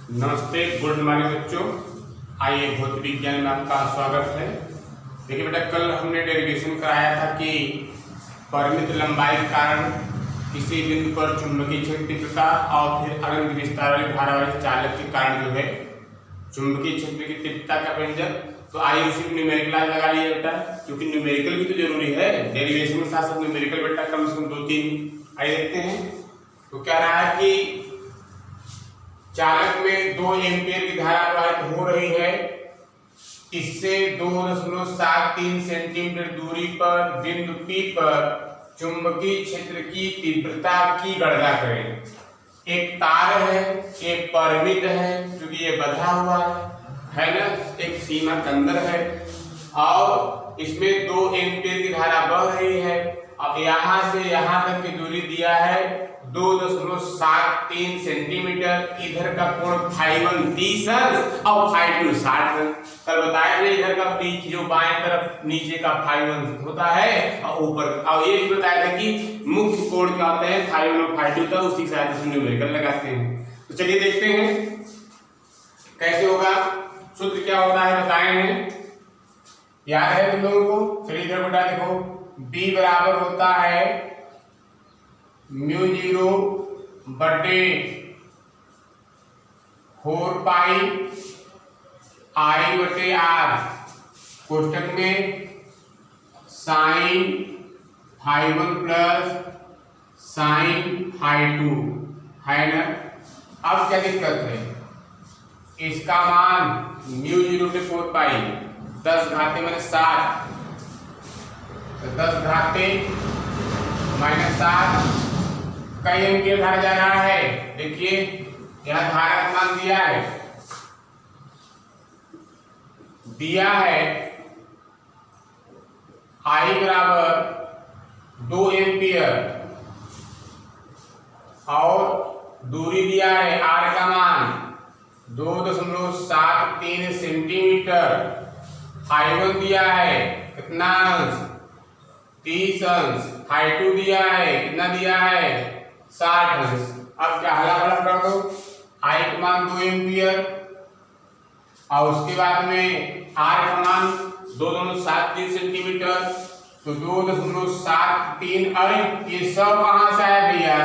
नमस्ते, good morning बच्चों। आइए भौतिक विज्ञान में आपका स्वागत है। देखिए बेटा, कल हमने डेरिवेशन कराया था कि परिमित लंबाई के कारण किसी बिंदु पर चुंबकीय क्षेत्र तीव्रता और फिर अनंत विस्तार वाली धारा वाले चालक के कारण जो है चुंबकीय क्षेत्र की तीव्रता का व्यंजक। तो आइए उसी न्यूमेरिकल आज लगा लिया बेटा, क्योंकि न्यूमेरिकल भी तो जरूरी है। डेरिवेशन के साथ साथ न्यूमेरिकल बेटा कम से कम 2-3 आइए देखते हैं। तो कह रहा है कि चालक में 2 एम्पीयर की धारा प्रवाहित हो रही है। इससे 2.73 सेंटीमीटर दूरी पर बिंदु P पर चुंबकीय क्षेत्र की तीव्रता की गणना करें। एक तार है, एक परिमित है क्योंकि ये बंधा हुआ है ना, एक सीमा के अंदर है और इसमें 2 एम्पीयर की धारा बह रही है। अब यहाँ से यहाँ तक की दूरी दिया है 2.73 सेंटीमीटर। इधर का कोण φ1 30 अंश और φ2 60 अंश। कल बताया था इधर का बीच जो बाएं तरफ नीचे का φ1 होता है और ऊपर, और ये भी बताया था कि मुख्य कोण क्या होते हैं φ1 और φ2 का, उसी के साथ न्यूमेरिकल लगाते हैं। तो चलिए देखते हैं कैसे होगा। सूत्र क्या होता है बताए हैं, याद है तुम लोगों को। चलिए इधर बेटा देखो, B बराबर होता है μ0 बटे 4 पाई I बटे R कोष्टक में साइन φ1 प्लस साइन φ2 है ना। अब क्या दिक्कत है, इसका मान μ0 के 4 पाई 10 घाते माइनस 7, 10 घाते माइनस 7 कई एम्पीयर धारा जा रहा है। देखिए यहां धारा का मान दिया है I बराबर 2 एम्पीयर और दूरी दिया है R का मान 2.73 सेंटीमीटर। φ1 दिया है कितना अंश 30 अंश, φ2 दिया है कितना दिया है 60 अंश। अब क्या हला भला कर दो, I का मान 2 एम्पीयर और उसके बाद में R का मान 2.73 सेंटीमीटर। तो 2.73, अरे ये 100 कहाँ से आया भैया?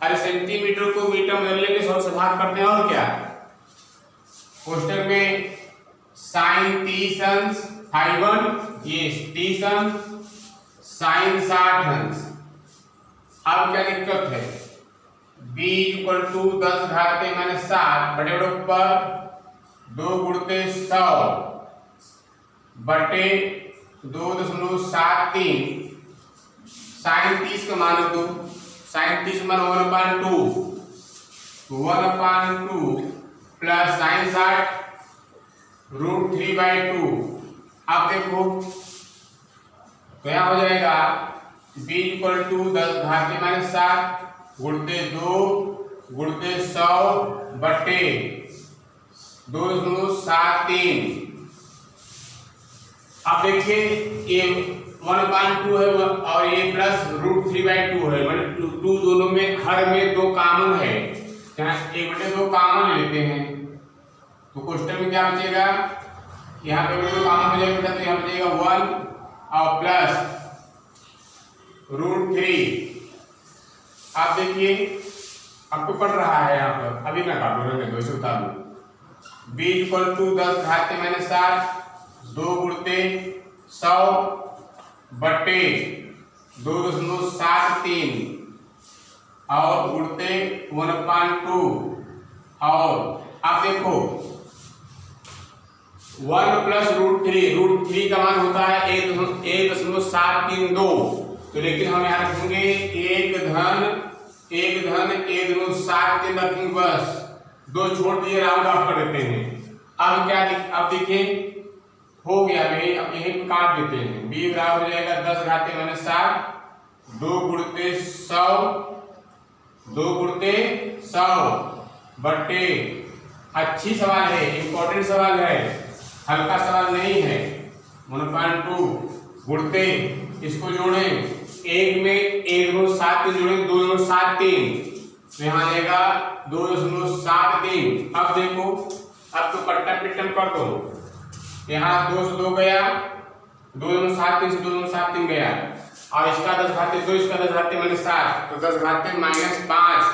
अरे सेंटीमीटर को मीटर में बदलने के 100 से भाग करते हैं और क्या। कोष्टक में साइन 30 अंश φ1 ये 30 अंश साइन 60 अंश। अब क्या दिक्कत है, B = 10 घाते माइनस 7 बटे बटे ऊपर 2 गुणते 100 बटे 2.73 साइन 30 का मान दो, साइन 30 मान 1/2 प्लस साइन 60 √3/2। अब देखो क्या हो जाएगा, B = 10 घाते माइनस 7 गुणते 2 गुणते 100 बटे 2.73। अब देखिए ये 1/2 है और ये प्लस √3/2 है, मतलब 2 दोनों में हर में 2 कॉमन है, यहाँ 1/2 कॉमन लेते हैं। तो क्वेश्चन में क्या बचेगा, यहाँ पे 2 कॉमन हो जाएगा तो यहाँ बचेगा 1 और प्लस √3। आप देखिए आपको पढ़ रहा है यहाँ पर, अभी मैं काटू रहने दो, इसे उतार दो। B = 10 घाते माइनस 7 2 गुणते 100 बटे 2.73 और गुणते 1/2 और आप देखो 1 प्लस √3 का मान होता है 1.732। तो लेकिन हम यहाँ रखेंगे 1 धन 1.732 रखेंगे, बस 2 छोड़ दिए, राउंड ऑफ कर देते हैं। अब क्या अब देखिए हो गया भाई, अब यही काट देते हैं। B बराबर हो जाएगा 10 घाते माइनस 7 2 गुणते 100 बटे, अच्छी सवाल है, इंपॉर्टेंट सवाल है, हल्का सवाल नहीं है। 1/2 गुणते इसको जोड़ें, 1 में 1 2 7 जोड़ें 2 2 7 3 तो यहाँ आएगा 2.73। अब देखो, अब तो पट्टा पिट्टन कर दो, यहाँ 2 से 2 गया, 2.73 से 2.73 गया, और इसका 10 घाते 2, इसका 10 घाते -7, तो 10 घाते -5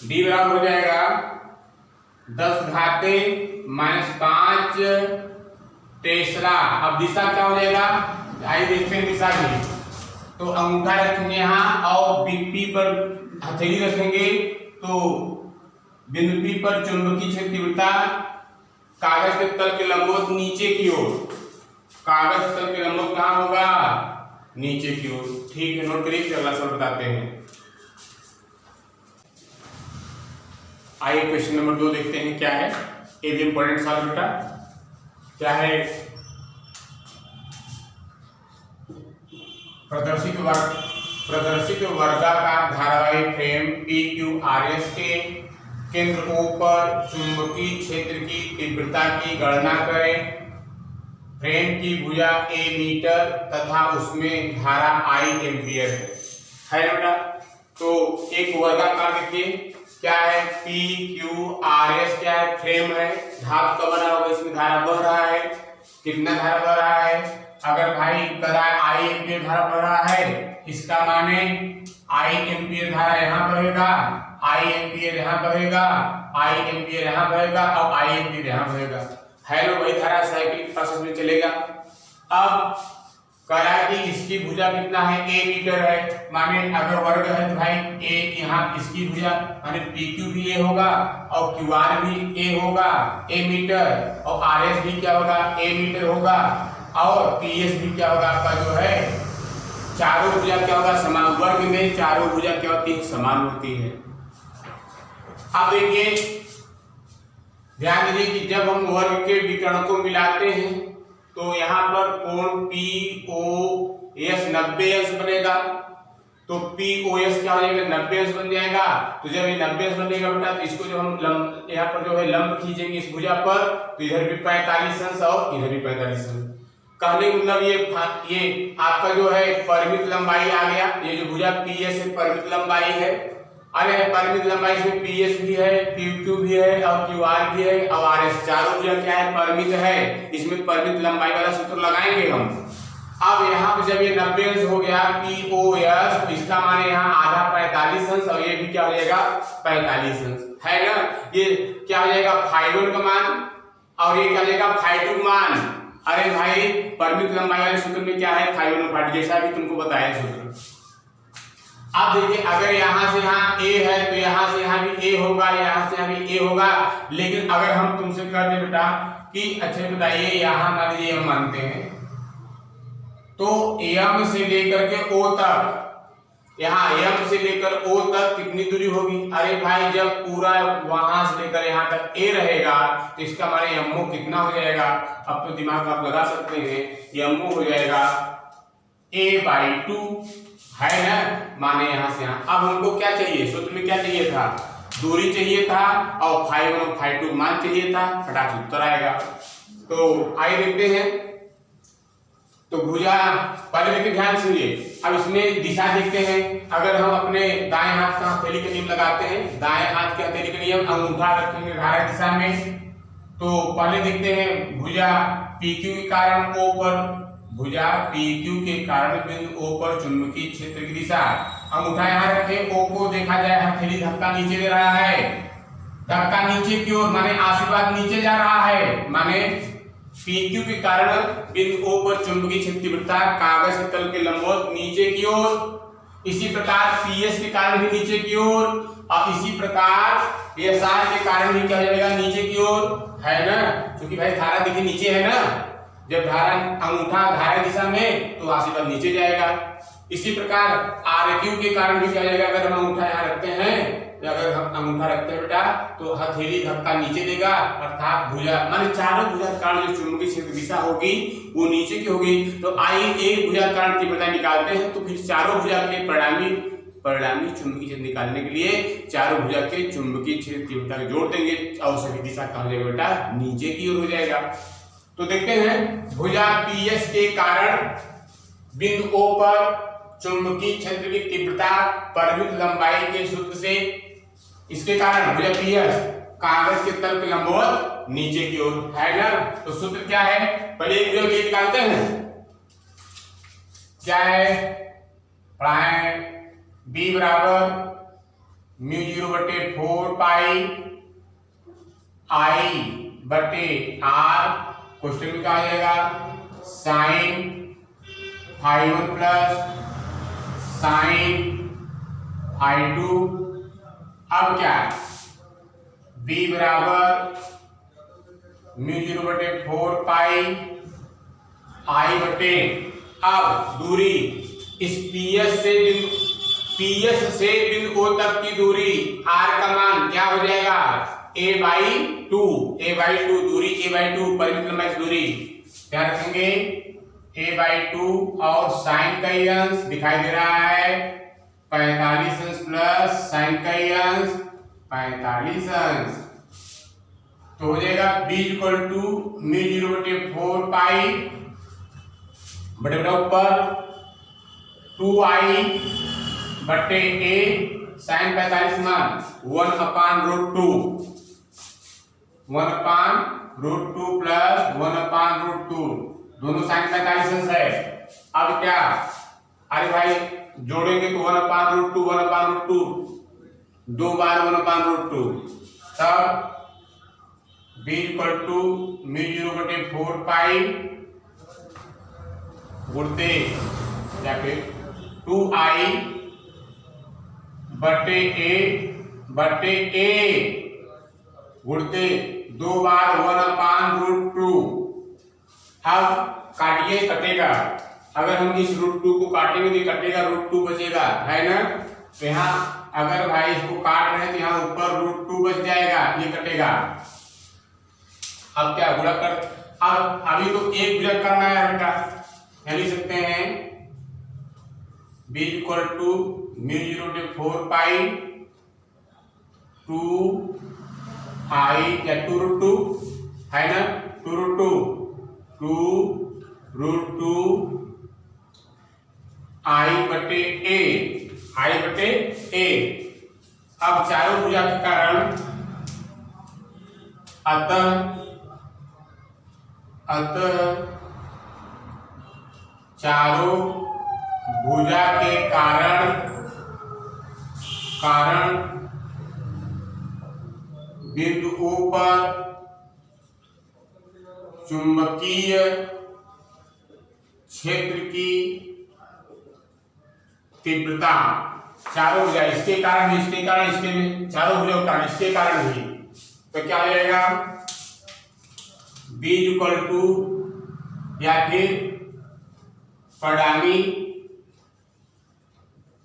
डी बराबर हो जाएगा 10 घाते -5 तेसरा। अब दिशा क्या हो जाएगा, आइए देखते हैं दिशा की। तो अंगूठा रखेंगे यहाँ और पी पर हथेली रखेंगे, तो बिंदु P पर चुंबकीय क्षेत्र तीव्रता कागज के तल के लंबवत नीचे की ओर, कागज के तल के लंबवत कहाँ होगा, नीचे की ओर। ठीक है, नोट करिए, फिर अगला सवाल बताते हैं। आइए क्वेश्चन नंबर 2 देखते हैं क्या है। ये भी इंपॉर्टेंट सवाल बेटा, क्या है, प्रदर्शित वर्गाकार धारावाही फ्रेम PQRS के केंद्र O पर चुंबकीय क्षेत्र की तीव्रता की गणना करें। फ्रेम की भुजा A मीटर तथा उसमें धारा I एम्पियर है ना बेटा। तो एक वर्गाकार देखिए क्या है, PQRS क्या है, फ्रेम है, धातु का बना होगा, इसमें धारा बह रहा है, कितना धारा बह रहा है, अगर भाई करा I एम्पियर धारा बह रहा है, इसका माने I एम्पियर धारा यहाँ बहेगा, I एम्पियर यहाँ बहेगा, I एम्पियर यहाँ बहेगा और I एम्पियर यहाँ बहेगा, है ना, वही धारा साइक्लिक प्रोसेस में चलेगा। अब करा कि इसकी भुजा कितना है, A मीटर है, माने अगर वर्ग है तो भाई A यहाँ इसकी भुजा माने PQ भी A होगा और QR भी A होगा, A मीटर, और RS भी क्या होगा, A मीटर होगा, और PS भी क्या होगा आपका जो है, चारों भुजा क्या होगा समान, वर्ग में चारों भुजा क्या होती है, समान होती है। अब देखिए ध्यान दीजिए कि जब हम वर्ग के विकर्ण को मिलाते हैं तो यहाँ पर कोण POS 90 अंश बनेगा, तो POS क्या हो जाएगा, 90 अंश बन जाएगा। तो जब ये 90 अंश बनेगा बेटा, तो इसको जब हम यहाँ पर जो है लंब खींचेंगे इस भुजा पर, तो इधर भी 45 अंश और इधर भी 45 अंश। कहने का मतलब ये आपका जो है परिमित लंबाई आ गया, ये जो भुजा PS है परिमित लंबाई है, अरे परिमित लंबाई में PS भी है, PQ भी है और QR भी है और RS, चारों भुजा क्या है, परिमित है, इसमें परिमित लंबाई वाला सूत्र लगाएंगे हम। अब यहाँ पे जब ये 90 अंश हो गया POS, तो इसका मान यहाँ आधा 45 अंश और ये भी क्या हो जाएगा 45 अंश, है ना। ये क्या हो जाएगा φ1 का मान और ये क्या हो जाएगा φ2 का मान। अरे भाई परिमित लंबाई वाले सूत्र में क्या है, φ1 और φ2, जैसा भी तुमको बताया सूत्र। अब देखिए अगर यहाँ से यहाँ A है तो यहाँ से यहाँ भी A होगा, यहाँ से यहाँ भी A होगा, लेकिन अगर हम तुमसे कहते बेटा कि अच्छा बताइए यहाँ मान लीजिए हम मानते हैं तो M से लेकर के O तक, यहाँ M से लेकर O तक कितनी दूरी होगी। अरे भाई जब पूरा वहां से लेकर यहाँ तक A रहेगा तो इसका माने MO कितना हो जाएगा, अब तो दिमाग आप लगा सकते हैं, MO हो जाएगा A/2, है ना, माने यहाँ से यहाँ। अब हमको क्या चाहिए, सूत्र में क्या चाहिए था, दूरी चाहिए था और φ1 और φ2 मान चाहिए था, फटाक उत्तर आएगा। तो आइए देखते हैं। तो भुजा पहले देखिए ध्यान सुनिए, अब इसमें दिशा देखते हैं। अगर हम अपने दाएं हाथ का हथेली का नियम लगाते हैं, दाएं हाथ के हथेली का नियम, अंगूठा रखेंगे धारा दिशा में, तो पहले देखते हैं भुजा PQ के कारण O पर, भुजा PQ के कारण बिंदु O पर चुंबकीय क्षेत्र की दिशा। अंगूठा यहाँ रखें, O को देखा जाए हथेली धक्का नीचे दे रहा है, धक्का नीचे की ओर माने आशीर्वाद नीचे जा रहा है, माने PQ के कारण बिंदु O पर चुंबकीय क्षेत्र तीव्रता कागज के तल के लंबवत नीचे की ओर। इसी प्रकार PS के कारण भी नीचे की ओर और इसी प्रकार SR के कारण भी क्या हो जाएगा नीचे की ओर, है ना, क्योंकि भाई धारा देखिए नीचे है ना, जब धारा अंगूठा धारा दिशा में तो आशीर्वाद नीचे जाएगा। इसी प्रकार RQ के कारण भी क्या हो जाएगा, अगर हम अंगूठा यहाँ रखते हैं, अगर हम अंगूठा रखते हैं बेटा तो हथेली धक्का नीचे देगा, अर्थात भुजा माने चारों भुजा के कारण जो चुंबकीय क्षेत्र दिशा होगी वो नीचे की होगी। तो आइए एक भुजा के कारण तीव्रता निकालते हैं, तो फिर चारों भुजा के परिणामी चुंबकीय क्षेत्र निकालने के लिए चारों भुजा के चुंबकीय क्षेत्र तीव्रता को जोड़ देंगे और सभी दिशा कहाँ हो जाएगा बेटा, नीचे की ओर हो जाएगा। तो देखते हैं भुजा PS के कारण बिंदु O पर चुंबकीय क्षेत्र की तीव्रता परिमित लंबाई के सूत्र से, इसके कारण भुजा पीएस कागज के तल के लंबवत नीचे की ओर है ना। तो सूत्र क्या है, पहले एक भुजा ये निकालते हैं, क्या है पढ़ाए, B बराबर म्यू 0/4 पाई I बटे R, क्वेश्चन में क्या आ जाएगा साइन φ1 प्लस साइन φ2। अब क्या B बराबर म्यू 0/4 पाई I बटे, अब दूरी इस पीएस से बिंदु O तक की दूरी R का मान क्या हो जाएगा a/2, दूरी a/2 परिमित लंबाई की दूरी, क्या रखेंगे a/2 और साइन का ही अंश दिखाई दे रहा है 45 अंश प्लस साइन का ही अंश 45 अंश, तो हो जाएगा b = म्यू 0/4 पाई बटे ऊपर 2I बटे a साइन 45 मान 1/√2 प्लस 1/√2, दोनों साइन 45 है। अब क्या, अरे भाई जोड़ेंगे तो 1/√2 दो बार 1/√2, तब b = म्यू 0/4 पाई गुणते या फिर 2I बटे a गुणते दो बार 1/√2। अब काटिए, कटेगा, अगर हम इस √2 को काटेंगे तो कटेगा √2 बचेगा, है ना। तो यहाँ अगर भाई इसको काट रहे हैं तो यहाँ ऊपर √2 बच जाएगा, ये कटेगा। अब क्या गुणा कर, अब अभी तो एक गुणा करना है बेटा, क्या लिख सकते हैं b = म्यू 0/4 पाई 2I या 2√2 है ना, 2√2 I बटे a। अब चारों भुजा के कारण अतः चारों भुजा के कारण बिंदुओं पर चुंबकीय क्षेत्र की तीव्रता, चारों भुजा इसके कारण इसके में चारों भुजा के कारण इसके कारण भी, तो क्या हो जाएगा b = या फिर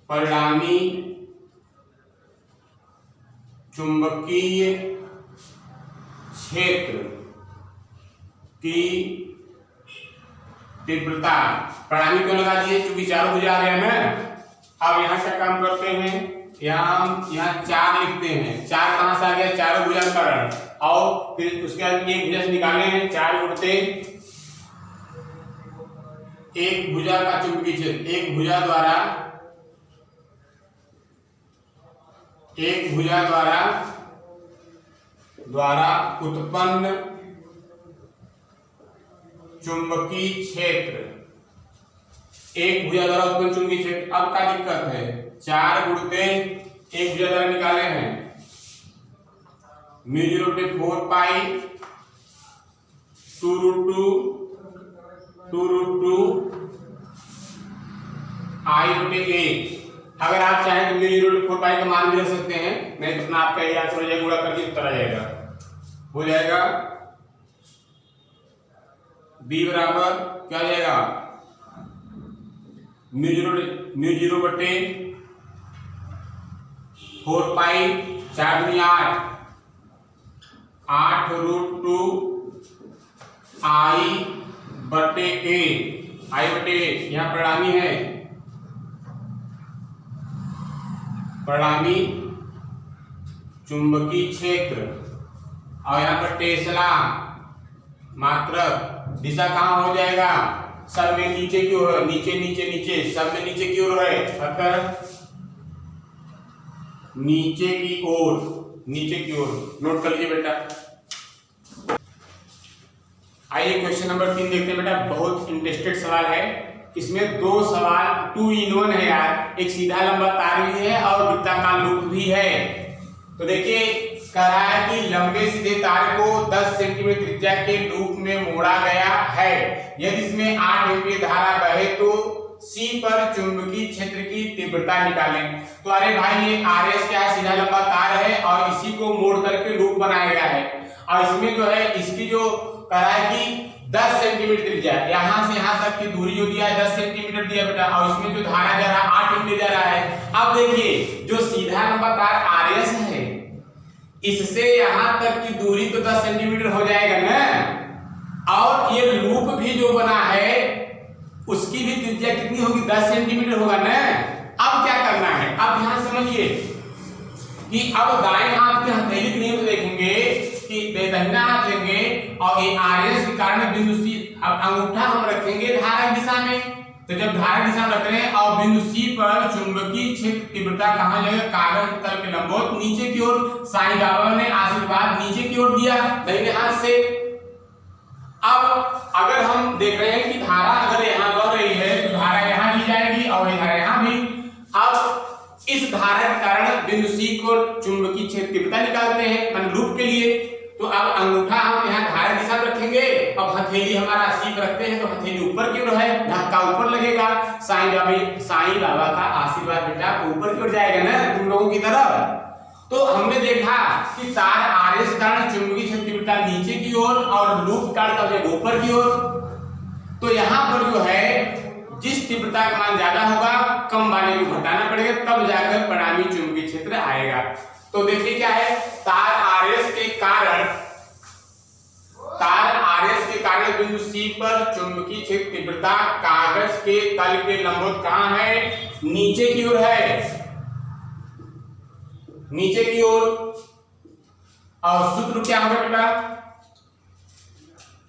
परिणामी चुंबकीय क्षेत्र की तीव्रता, परिणामी क्यों लगा दिए, क्योंकि चारों भुजा आ गया ना। अब यहाँ क्या काम करते हैं, यहाँ 4 लिखते हैं, 4 कहां से आ गया, चारों भुजा का कारण, और फिर उसके बाद एक भुजा से निकाले हैं 4 गुणते एक भुजा का चुंबकीय क्षेत्र, एक भुजा द्वारा उत्पन्न चुंबकीय क्षेत्र, एक भुजा द्वारा उत्पन्न चुंबकीय क्षेत्र। अब क्या दिक्कत है, 4 गुणते एक भुजा द्वारा निकाले हैं म्यू 0/4 पाई 2√2 I बटे a। अगर आप चाहें तो म्यू 0/4 पाई का मान भी रख सकते हैं, नहीं तो आपका ये आंसर हो जाएगा, गुणा करके उत्तर आ जाएगा, हो जाएगा b बराबर क्या हो जाएगा म्यू 0/4 पाई 4 दूनी 8√2 I बटे a, यहाँ परिणामी है, परिणामी चुंबकीय क्षेत्र, और यहाँ पर टेस्ला मात्रक, दिशा कहाँ हो जाएगा सब में नीचे की ओर, नीचे नीचे नीचे, सब में नीचे की ओर है 78, नीचे की ओर, नीचे की ओर। नोट कर लीजिए बेटा। आइए क्वेश्चन नंबर 3 देखते हैं बेटा, बहुत इंटरेस्टेड सवाल है। इसमें दो सवाल 2 in 1 है यार, एक सीधा लंबा तार भी है और वृत्ताकार लूप भी है। तो देखिए कह रहा है कि लंबे सीधे तार को 10 सेंटीमीटर त्रिज्या के लूप में मोड़ा गया है। यदि इसमें 8 एम्पीयर धारा बहे तो C पर चुंबकीय क्षेत्र की तीव्रता निकालें। तो अरे भाई ये RS क्या है, सीधा लंबा तार है और इसी को मोड़ करके लूप बनाया गया है। और इसमें जो है इसकी जो कह रहा है कि 10 सेंटीमीटर त्रिज्या, यहाँ से यहाँ तक की दूरी जो दिया है 10 सेंटीमीटर दिया बेटा, और इसमें जो धारा जा रहा है 8 एम्पीयर जा रहा है। अब देखिए जो सीधा लंबा तार RS है, इससे यहाँ तक की दूरी तो 10 सेंटीमीटर हो जाएगा ना, और ये लूप भी जो बना है उसकी भी त्रिज्या कितनी होगी, 10 सेंटीमीटर होगा ना। अब क्या करना है, अब ध्यान समझिए कि अब दाएं हाथ के हथेली के नियम से देखेंगे कि दाहिना हाथ लेंगे और ये RS के कारण बिंदु C, अब अंगूठा हम रखेंगे धारक दिशा में। तो जब धारक दिशा में रख रहे हैं और बिंदु C पर चुंबकीय क्षेत्र तीव्रता कहां जाएगा, कागज के तल के लंबवत नीचे की ओर। साईं बाबा ने आशीर्वाद नीचे की ओर दिया दाहिने हाथ से। अब अगर हम देख रहे हैं कि धारा अगर यहाँ बह रही है तो धारा यहाँ भी जाएगी और धारा यहाँ भी। अब इस धारा के कारण बिंदु C को चुंबकीय क्षेत्र तीव्रता निकालते हैं मान लूप के लिए। तो अब अंगूठा हम यहाँ धारा दिशा में रखेंगे, अब हथेली हमारा C पर रखते हैं तो हथेली ऊपर की ओर है, धक्का ऊपर लगेगा। साईं बाबा का आशीर्वाद बेटा ऊपर की ओर जाएगा ना तुम लोगों की तरफ। तो हमने देखा कि तार RS के कारण चुंबकीय क्षेत्र तीव्रता नीचे की ओर और लूप कारण हो जाएगा ऊपर की ओर। तो यहाँ पर जो है जिस तीव्रता का मान ज्यादा होगा कम वाले को घटाना पड़ेगा, तब जाकर परिणामी चुंबकीय क्षेत्र आएगा। तो देखिए क्या है, तार RS के कारण बिंदु C पर चुंबकीय क्षेत्र तीव्रता कागज के तल के लंबवत कहां है, नीचे की ओर है, नीचे की ओर। और सूत्र क्या होगा बेटा,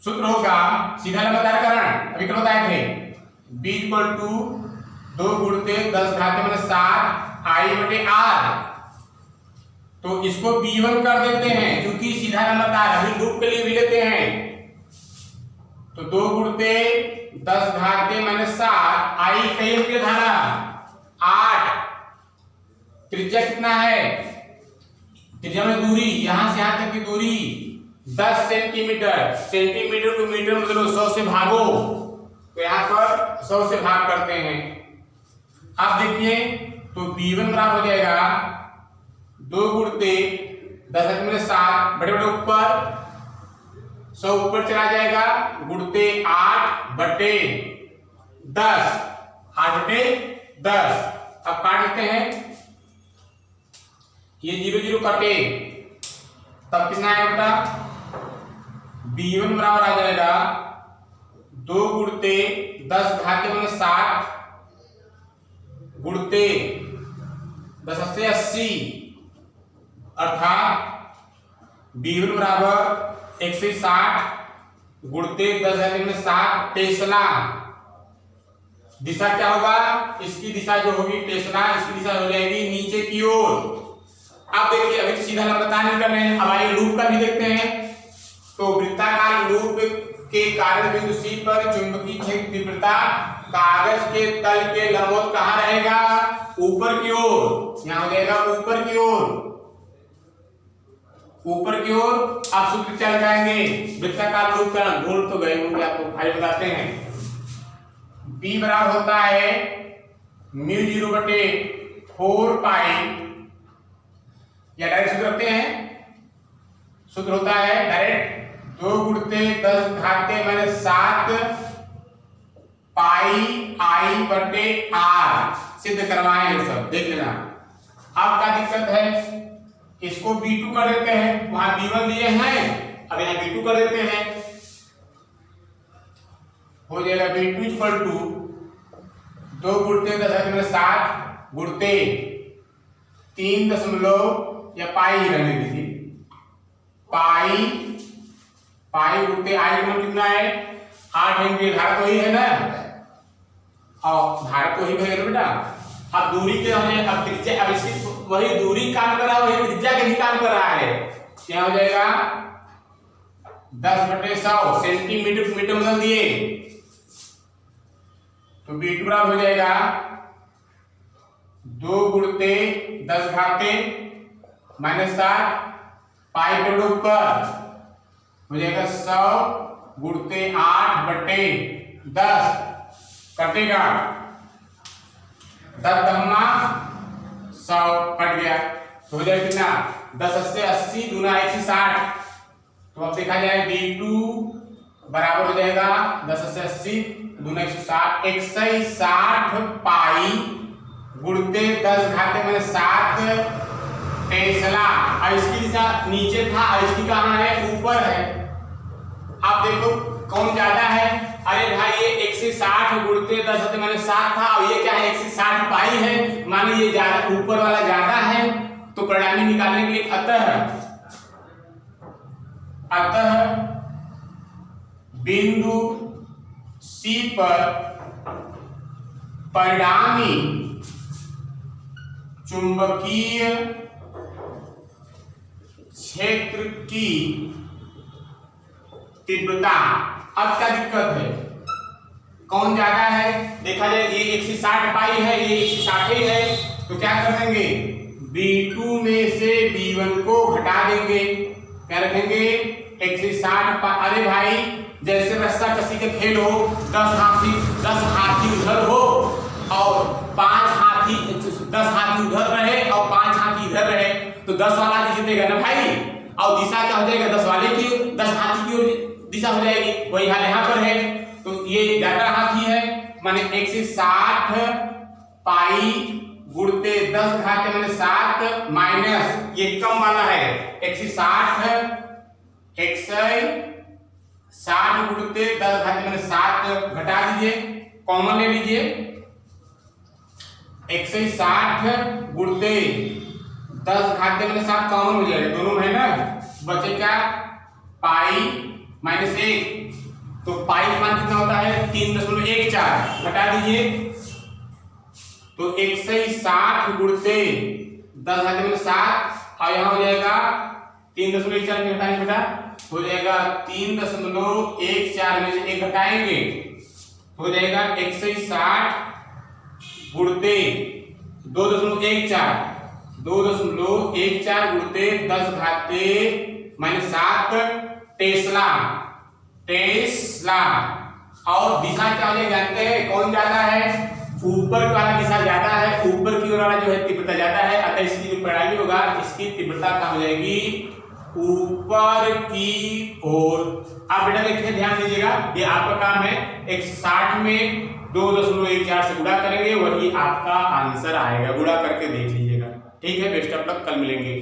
सूत्र होगा सीधा लंबा तार कारण अभी क्या बताए थे, B = 2 × 10⁻⁷ I/R। तो इसको B1 कर देते हैं क्योंकि सीधा लंबा तार, अभी लूप के लिए भी लेते हैं। तो 2 × 10⁻⁷ I कई एम्पीयर धारा 8, त्रिज्या कितना है, त्रिज्या में दूरी यहां से यहां तक की दूरी 10 सेंटीमीटर, सेंटीमीटर को मीटर में बदलो 100 से भागो, तो यहाँ पर 100 से भाग करते हैं। अब देखिए तो B1 बराबर हो जाएगा 2 × 10⁻⁷, बड़े बड़े ऊपर 100 ऊपर चला जाएगा, गुणते 8/10, 8/10। अब काट देते हैं, ये 0 0 कटे, तब कितना आएगा बेटा, B1 बराबर आ जाएगा 2 × 10⁻⁷ गुणते 10 से 80, अर्थात B1 बराबर 160 गुणते 10⁻⁷ टेस्ला। दिशा क्या होगा, इसकी दिशा जो होगी टेस्ला, इसकी दिशा हो जाएगी नीचे की ओर। अब देखिए अभी तो सीधा लंबा तार निकल रहे हैं, अब आइए लूप का भी देखते हैं। तो वृत्ताकार लूप के कारण बिंदु C पर चुंबकीय क्षेत्र तीव्रता कागज के तल के लंबवत कहां रहेगा, ऊपर की ओर, यहाँ हो जाएगा ऊपर की ओर, ऊपर की ओर। आप सूत्र क्या लगाएंगे, वृत्ताकार लूप का भूल तो गए होंगे आपको, भाई बताते हैं। B बराबर होता है μ0/4π, या डायरेक्ट सूत्र रखते हैं, सूत्र होता है डायरेक्ट 2 × 10⁻⁷ πI/R। सिद्ध करवाए हैं सब, देख लेना। अब क्या दिक्कत है, इसको B2 कर देते हैं, वहां B1 लिए हैं, अब यहाँ B2 कर देते हैं, हो जाएगा B2 = 2 × 10⁻⁷ गुणते 3 या पाई ही रहने दीजिए, पाई गुणते I का मान कितना है 8 एम्पीयर धारा तो ही है ना, और धारा तो ही है बेटा। अब दूरी के हमने अब त्रिज्या, अब इसकी वही दूरी काम कर रहा है, वही त्रिज्या के भी काम कर रहा है। क्या हो जाएगा 10/100 सेंटीमीटर मीटर बदल दिए तो B2 बराबर हो जाएगा 2 गुणते 10 घाते -7 पाई के ऊपर हो जाएगा 100 गुणते 8/10 कटेगा 10 दम्मा 100 कट गया तो हो जाएगा कितना 10 से 80 दूना 160। तो अब देखा जाए B2 बराबर हो जाएगा 10 से 80 दूना 160 160 पाई गुणते 10 घाते में 7 टेस्ला। और इसकी दिशा नीचे था और इसकी कहाँ है ऊपर है। आप देखो कौन ज्यादा है, अरे भाई ये 160 गुणते 10 घाते में 7 था और ये क्या है 160 पाई है, माने ये ज्यादा ऊपर वाला ज्यादा है। तो परिणामी निकालने के लिए अतः बिंदु C पर परिणामी चुंबकीय क्षेत्र की तीव्रता। अब क्या दिक्कत है, कौन ज्यादा है देखा जाए, ये 160 पाई है, ये 160 ही है। तो क्या कर देंगे B2 में से B1 को घटा देंगे, क्या रखेंगे 160। अरे भाई जैसे रस्सा कसी के खेल हो, 10 हाथी उधर हो और 5 हाथी 10 हाथी उधर रहे और 5 हाथी इधर रहे तो 10 वाला जीतेगा ना भाई। और दिशा क्या हो जाएगा 10 वाले की, 10 हाथी की दिशा हो जाएगी। वही हाल यहाँ पर है, तो ये ज्यादा हाथी है माने 160 पाई गुणते 10 घाते में 7 माइनस ये कम वाला है 160 गुणते 10 घाते में 7 घटा दीजिए, कॉमन ले लीजिए 160 गुणते 10 घाते में 7 कॉमन हो जाएगा, दोनों है ना, बचे क्या पाई -1। तो पाई का मान कितना होता है 3.14, घटा दीजिए तो 160 गुणते 10 घाते में 7 और यहाँ हो जाएगा 3.14 में घटाएंगे बेटा हो जाएगा 3.14 में से 1 घटाएंगे हो जाएगा 160 गुणते 2.14 गुणते 10 घाते -7 टेस्ला। और दिशा क्या हो जाएगी जानते हैं, कौन ज्यादा है, ऊपर वाला दिशा ज्यादा है, ऊपर की ओर वाला जो है तीव्रता ज्यादा है। अतः इसकी जो परिणामी होगा इसकी तीव्रता क्या हो जाएगी ऊपर की ओर। आप बेटा देखिए ध्यान दीजिएगा, ये आपका काम है 160 में 2.14 से गुणा करेंगे, वही आपका आंसर आएगा, गुणा करके देख लीजिएगा। ठीक है, बेस्ट ऑफ लक, कल मिलेंगे।